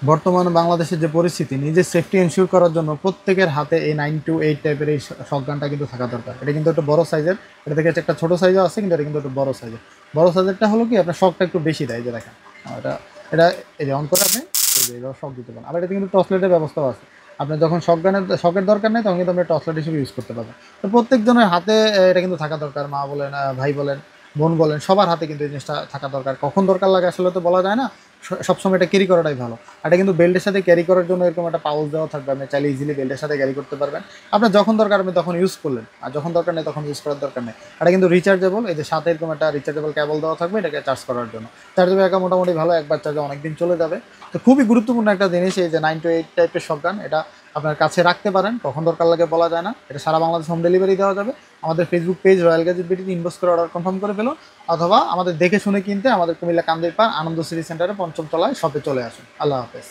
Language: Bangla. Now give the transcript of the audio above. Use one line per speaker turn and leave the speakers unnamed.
বর্তমানে বাংলাদেশের যে পরিস্থিতি, নিজের সেফটি এনশিওর করার জন্য প্রত্যেকের হাতে এই 9 to 8 টাইপের এই শটগানটা কিন্তু থাকা দরকার। এটা কিন্তু একটু বড় সাইজের, এটা থেকে একটা ছোট সাইজও আছে, কিন্তু এটা কিন্তু একটু বড় সাইজের। বড় সাইজেরটা হলো কি আপনার শকটা একটু বেশি দেয়, যে দেখেন এটা এটা এই যে অন করে আপনি এই যে এভাবে শক দিতে পারেন। আবার এটাতে কিন্তু টর্চলাইটের ব্যবস্থাও আছে। আপনার যখন শকের দরকার নেই তখন কিন্তু আপনি টর্চলাইট হিসেবে ইউজ করতে পারবেন। তো প্রত্যেকজনের হাতে এটা কিন্তু থাকা দরকার। মা বলেন, ভাই বলেন, বোন বলেন, সবার হাতে কিন্তু এই জিনিসটা থাকা দরকার। কখন দরকার লাগে আসলে তো বলা যায় না। সবসময় এটা ক্যারি করাটাই ভালো। আর এটা কিন্তু বেল্টের সাথে ক্যারি করার জন্য এরকম একটা পাউচ দেওয়া থাকবে, আপনি চাইলে ইজিলি বেল্টের সাথে ক্যারি করতে পারবেন। আপনার যখন দরকার আপনি তখন ইউজ করলেন, আর যখন দরকার নেই তখন ইউজ করার দরকার নেই। এটা কিন্তু রিচার্জেবল, এই যে সাথে এরকম একটা রিচার্জেবল কেবল দেওয়া থাকবে এটাকে চার্জ করার জন্য। চার্জেবল একা মোটামুটি ভালো, একবার চার্জে অনেকদিন চলে যাবে। তো খুবই গুরুত্বপূর্ণ একটা জিনিস এই যে 9 to 8 টাইপের শটগান। এটা আপনার কাছে রাখতে পারেন, কখন দরকার লাগে বলা যায় না। এটা সারা বাংলাদেশ হোম ডেলিভারি দেওয়া যাবে। আমাদের ফেসবুক পেজ রয়্যাল গ্যাজেট বিটিতে ইনবক্স করে অর্ডার কনফার্ম করে ফেলুন, অথবা আমাদের দেখে শুনে কিনতে আমাদের কুমিল্লা কান্দিরপাড় আনন্দ সিটি সেন্টারে 5ম তলায় শপে চলে আসুন। আল্লাহ হাফেজ।